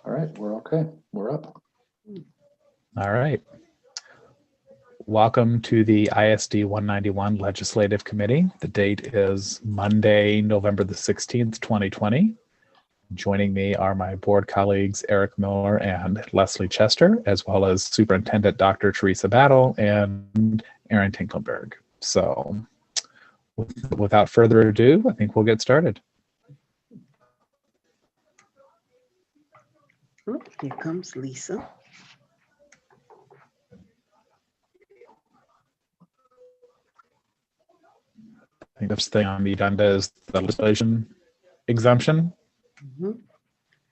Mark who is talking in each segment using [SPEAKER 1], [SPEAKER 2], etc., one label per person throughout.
[SPEAKER 1] All right, we're okay. We're up.
[SPEAKER 2] All right. Welcome to the ISD 191 Legislative Committee. The date is Monday, November the 16th, 2020. Joining me are my board colleagues, Eric Miller and Leslie Chester, as well as Superintendent Dr. Teresa Battle and Aaron Tinklenberg. So without further ado, I think we'll get started.
[SPEAKER 3] Oh, here comes Lisa.
[SPEAKER 2] I think the first thing on the agenda is the legislation exemption.
[SPEAKER 3] Mhm.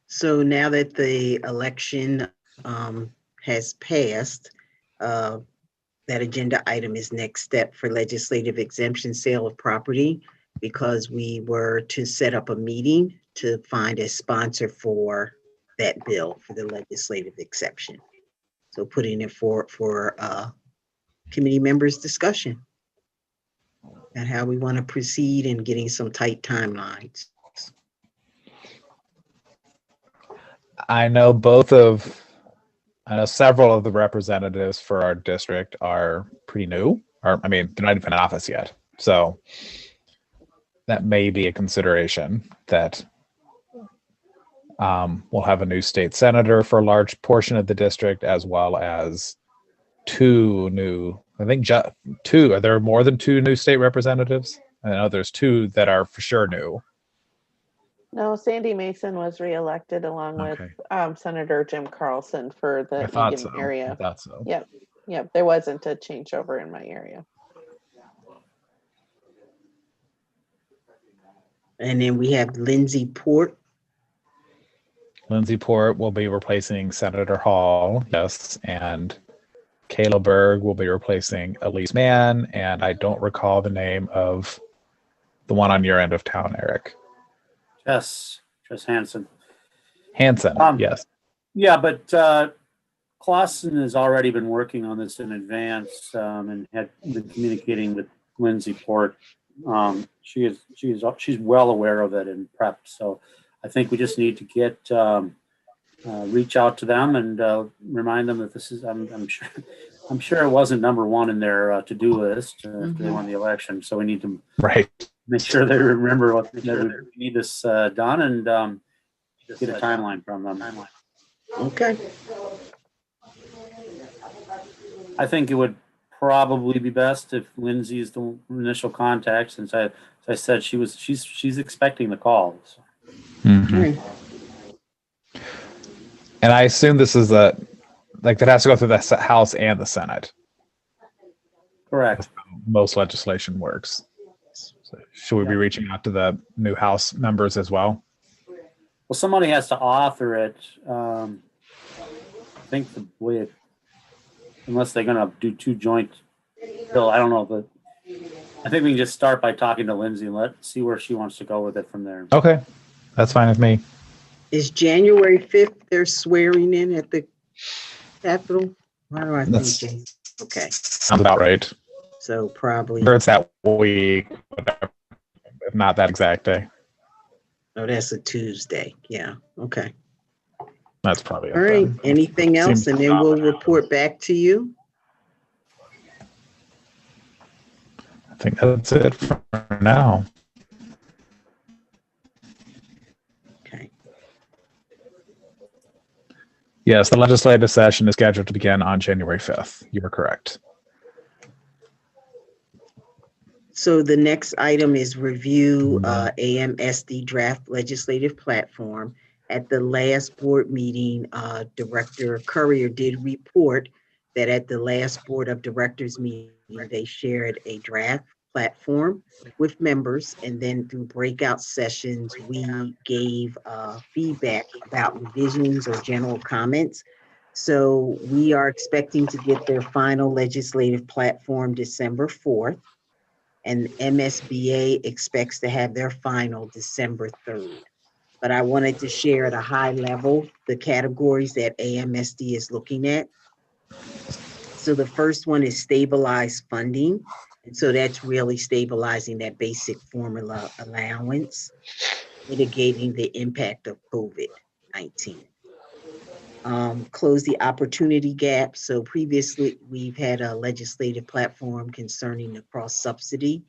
[SPEAKER 3] So now that the election has passed, that agenda item is next step for legislative exemption sale of property, because we were to set up a meeting to find a sponsor for that bill for the legislative exception. So putting it for committee members' discussion and how we want to proceed and getting some tight timelines.
[SPEAKER 2] I know several of the representatives for our district are pretty new, or I mean, they're not even in office yet. So that may be a consideration that we'll have a new state senator for a large portion of the district, as well as two new, I think two, are there more than two new state representatives? I know there's two that are for sure new.
[SPEAKER 4] No, Sandy Mason was reelected along with Senator Jim Carlson for the Eagan area.
[SPEAKER 2] I thought so.
[SPEAKER 4] Yep. There wasn't a changeover in my area.
[SPEAKER 3] And then we have Lindsay Port.
[SPEAKER 2] Lindsay Port will be replacing Senator Hall, yes, and Kayla Berg will be replacing Elise Mann, and I don't recall the name of the one on your end of town, Eric.
[SPEAKER 5] Jess Hansen.
[SPEAKER 2] Yes.
[SPEAKER 5] Yeah, but Clausen has already been working on this in advance and had been communicating with Lindsay Port. She's well aware of it and prepped. So I think we just need to get reach out to them and remind them that this is. I'm sure it wasn't number one in their to-do list after they won the election. So we need to make sure they remember what we need this done and get a timeline from them.
[SPEAKER 3] Okay.
[SPEAKER 5] I think it would probably be best if Lindsay is the initial contact, since I said she's expecting the call. So.
[SPEAKER 2] Mm-hmm. And I assume this is that has to go through the House and the Senate.
[SPEAKER 5] Correct.
[SPEAKER 2] Most legislation works. So should we be reaching out to the new House members as well?
[SPEAKER 5] Well, somebody has to author it. I think the way it, unless they're going to do two joint bill, I don't know, but I think we can just start by talking to Lindsay and see where she wants to go with it from there.
[SPEAKER 2] Okay, that's fine with me.
[SPEAKER 3] Is January 5th they're swearing in at the Capitol? Why do I think? Okay.
[SPEAKER 2] Sounds about right.
[SPEAKER 3] So probably.
[SPEAKER 2] Or it's that week, whatever, if not that exact day.
[SPEAKER 3] Oh, that's a Tuesday. Yeah. Okay.
[SPEAKER 2] That's probably
[SPEAKER 3] all right. Then. Anything else? And then we'll report back to you.
[SPEAKER 2] I think that's it for now.
[SPEAKER 3] Okay.
[SPEAKER 2] Yes, the legislative session is scheduled to begin on January 5th. You are correct.
[SPEAKER 3] So the next item is review AMSD draft legislative platform. At the last board meeting, Director Currier did report that at the last board of directors meeting, they shared a draft platform with members, and then through breakout sessions, we gave feedback about revisions or general comments. So we are expecting to get their final legislative platform December 4th. And MSBA expects to have their final December 3rd. But I wanted to share at a high level the categories that AMSD is looking at. So the first one is stabilized funding. And so that's really stabilizing that basic formula allowance, mitigating the impact of COVID-19. Close the opportunity gap. So previously, we've had a legislative platform concerning the cross subsidy.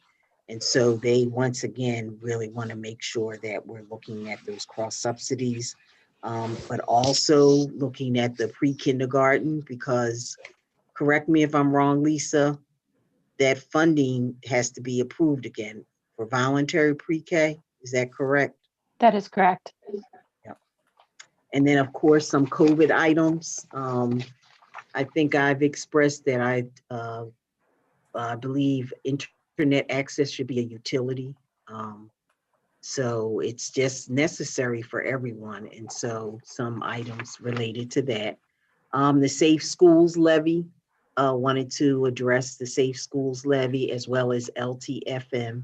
[SPEAKER 3] And so they, once again, really want to make sure that we're looking at those cross subsidies, but also looking at the pre-kindergarten, because, correct me if I'm wrong, Lisa, that funding has to be approved again for voluntary pre-K. Is that correct?
[SPEAKER 6] That is correct.
[SPEAKER 3] And then, of course, some COVID items. I think I've expressed that I believe internet access should be a utility. So it's just necessary for everyone. And so some items related to that. The Safe Schools Levy, wanted to address the Safe Schools Levy as well as LTFM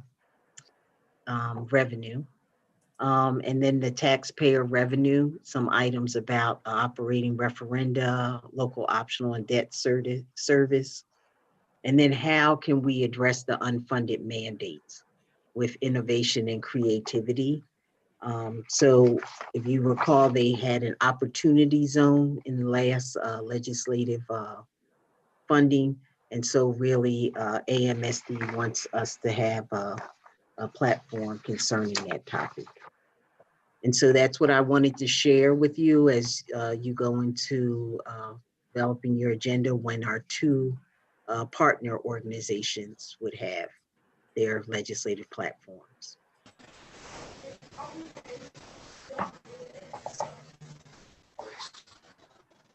[SPEAKER 3] revenue. And then the taxpayer revenue, some items about operating referenda, local optional and debt service. And then how can we address the unfunded mandates with innovation and creativity? So if you recall, they had an opportunity zone in the last legislative funding. And so really AMSD wants us to have a platform concerning that topic. And so that's what I wanted to share with you as you go into developing your agenda when our two partner organizations would have their legislative platforms.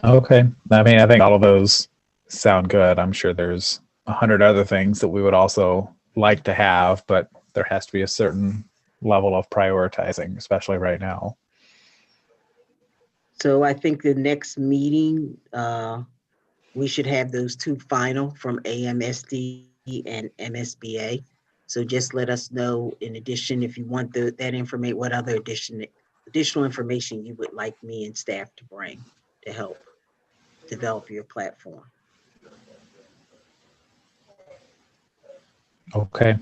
[SPEAKER 2] Okay. I mean, I think all of those sound good. I'm sure there's 100 other things that we would also like to have, but there has to be a certain level of prioritizing, especially right now.
[SPEAKER 3] So I think the next meeting, we should have those two final from AMSD and MSBA. So just let us know, in addition, if you want that information, what other additional information you would like me and staff to bring to help develop your platform.
[SPEAKER 2] Okay.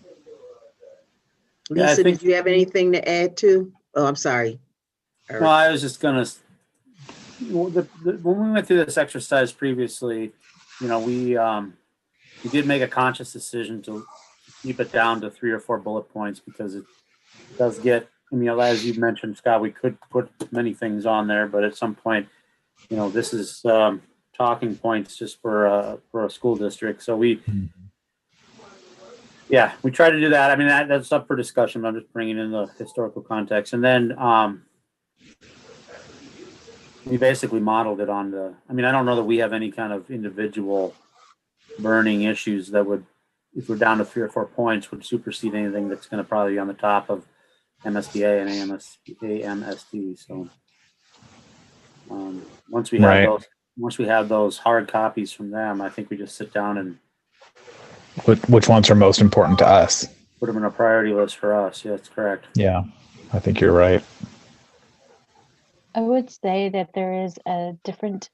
[SPEAKER 3] Lisa, did you have anything to add to? Oh, I'm sorry.
[SPEAKER 5] Well, I was just gonna, when we went through this exercise previously, you know, we did make a conscious decision to keep it down to 3 or 4 bullet points, because it does get, I mean, as you mentioned, Scott, we could put many things on there, but at some point, you know, this is talking points just for a school district. So we try to do that. I mean, that's up for discussion. I'm just bringing in the historical context. And then we basically modeled it on the, I mean, I don't know that we have any kind of individual burning issues that would, if we're down to 3 or 4 points, would supersede anything that's going to probably be on the top of MSBA and AMSD. So once we have those hard copies from them, I think we just sit down and
[SPEAKER 2] which ones are most important to us?
[SPEAKER 5] Put them in a priority list for us. Yeah, that's correct.
[SPEAKER 2] Yeah, I think you're right.
[SPEAKER 6] I would say that there is a different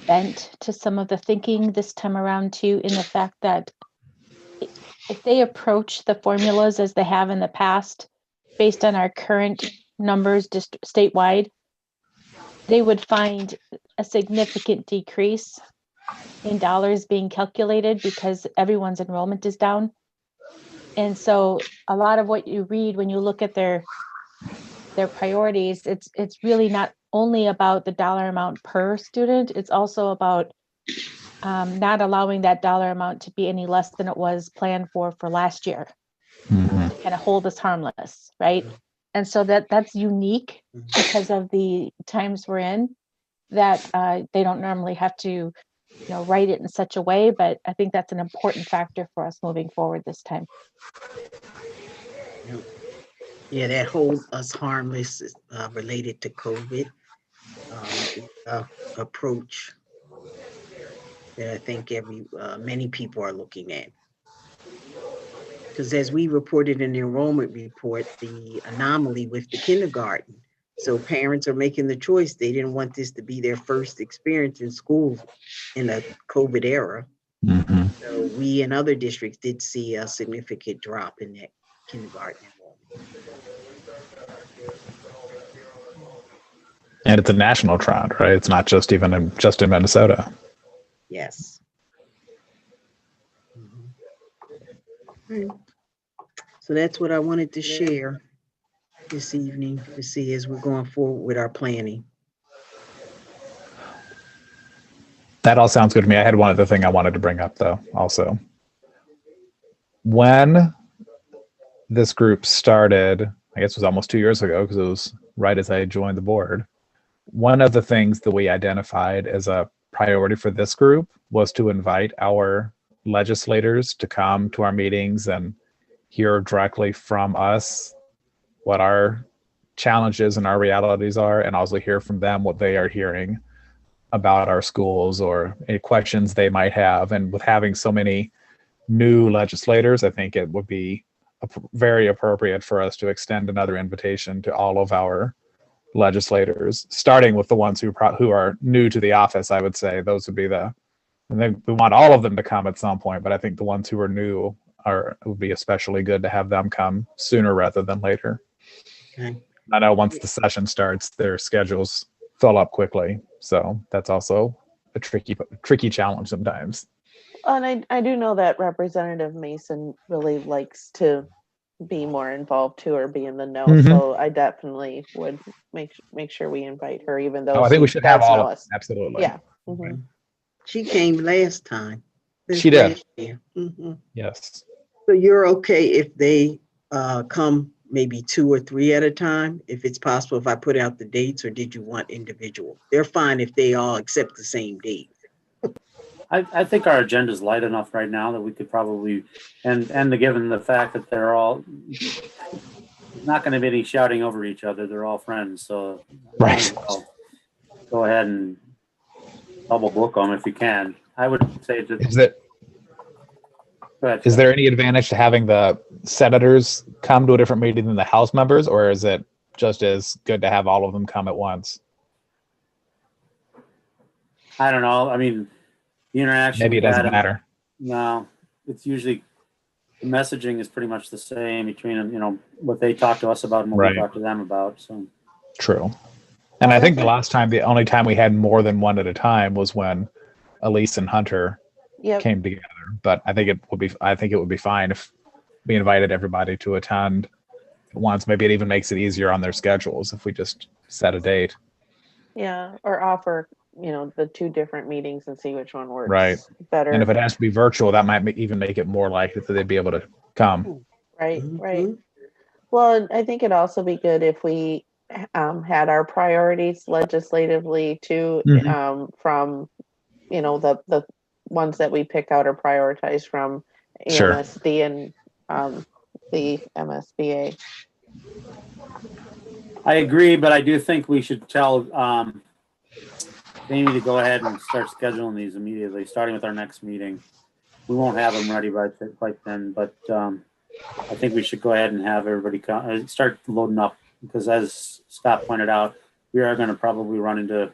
[SPEAKER 6] bent to some of the thinking this time around too, in the fact that if they approach the formulas as they have in the past, based on our current numbers just statewide, they would find a significant decrease in dollars being calculated because everyone's enrollment is down. And so a lot of what you read when you look at their priorities, it's really not only about the dollar amount per student, it's also about not allowing that dollar amount to be any less than it was planned for last year. To kind of hold us harmless, right? And so that's unique because of the times we're in, that they don't normally have to, you know, write it in such a way, but I think that's an important factor for us moving forward this time.
[SPEAKER 3] Yeah, that hold us harmless is related to COVID approach that I think many people are looking at. Because as we reported in the enrollment report, the anomaly with the kindergarten. So parents are making the choice. They didn't want this to be their first experience in school in a COVID era. So we and other districts did see a significant drop in that kindergarten enrollment.
[SPEAKER 2] And it's a national trend, right? It's not just even just in Minnesota.
[SPEAKER 3] Yes. Right. So that's what I wanted to share this evening to see as we're going forward with our planning.
[SPEAKER 2] That all sounds good to me. I had one other thing I wanted to bring up, though, also. When this group started, I guess it was almost 2 years ago, because it was right as I joined the board, one of the things that we identified as a priority for this group was to invite our legislators to come to our meetings and hear directly from us what our challenges and our realities are, and also hear from them what they are hearing about our schools or any questions they might have. And with having so many new legislators, I think it would be very appropriate for us to extend another invitation to all of our legislators, starting with the ones who are new to the office. I would say those would be we want all of them to come at some point, but I think the ones who are new would be especially good to have them come sooner rather than later.
[SPEAKER 3] Okay.
[SPEAKER 2] I know once the session starts, their schedules fill up quickly, so that's also a tricky challenge sometimes.
[SPEAKER 4] And I do know that Representative Mason really likes to be more involved too, or be in the know.
[SPEAKER 2] Mhm.
[SPEAKER 4] So I definitely would make sure we invite her, even though
[SPEAKER 2] I think we should have all of
[SPEAKER 4] us.
[SPEAKER 2] them. Absolutely.
[SPEAKER 4] Yeah. Mhm.
[SPEAKER 3] She came last time.
[SPEAKER 2] She did.
[SPEAKER 3] Last year. Mhm.
[SPEAKER 2] Yes.
[SPEAKER 3] So you're okay if they come maybe 2 or 3 at a time, if it's possible, if I put out the dates, or did you want individual? They're fine if they all accept the same date.
[SPEAKER 5] I think our agenda's light enough right now that we could probably, and given the fact that they're all, not going to be any shouting over each other. They're all friends. So
[SPEAKER 2] Right.
[SPEAKER 5] Go ahead and double book them if you can. I would say that.
[SPEAKER 2] Is there any advantage to having the senators come to a different meeting than the House members, or is it just as good to have all of them come at once?
[SPEAKER 5] I don't know. I mean, the interaction.
[SPEAKER 2] Maybe it doesn't matter.
[SPEAKER 5] No, it's usually the messaging is pretty much the same between what they talk to us about and what we talk to them about. So
[SPEAKER 2] true. And I think the only time we had more than one at a time was when Elise and Hunter came together. But I think it would be fine if we invited everybody to attend at once. Maybe it even makes it easier on their schedules if we just set a date.
[SPEAKER 4] Yeah, or offer the 2 different meetings and see which one works better.
[SPEAKER 2] And if it has to be virtual, that might even make it more likely that they'd be able to come.
[SPEAKER 4] Right. Well, I think it'd also be good if we had our priorities legislatively too, from the ones that we pick out or prioritize from AMSD and the MSBA.
[SPEAKER 5] I agree, but I do think we should tell Amy to go ahead and start scheduling these immediately, starting with our next meeting. We won't have them ready by then, but I think we should go ahead and have everybody start loading up, because as Scott pointed out, we are going to probably run into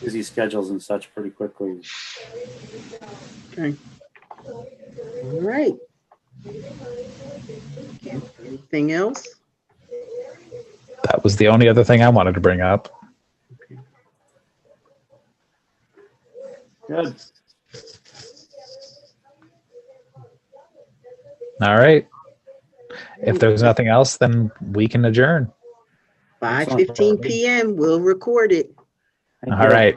[SPEAKER 5] busy schedules and such pretty quickly.
[SPEAKER 3] Okay. All right. Anything else?
[SPEAKER 2] That was the only other thing I wanted to bring up.
[SPEAKER 3] Okay.
[SPEAKER 5] Good.
[SPEAKER 2] All right. If there's nothing else, then we can adjourn.
[SPEAKER 3] 5:15 p.m. We'll record it.
[SPEAKER 2] All right.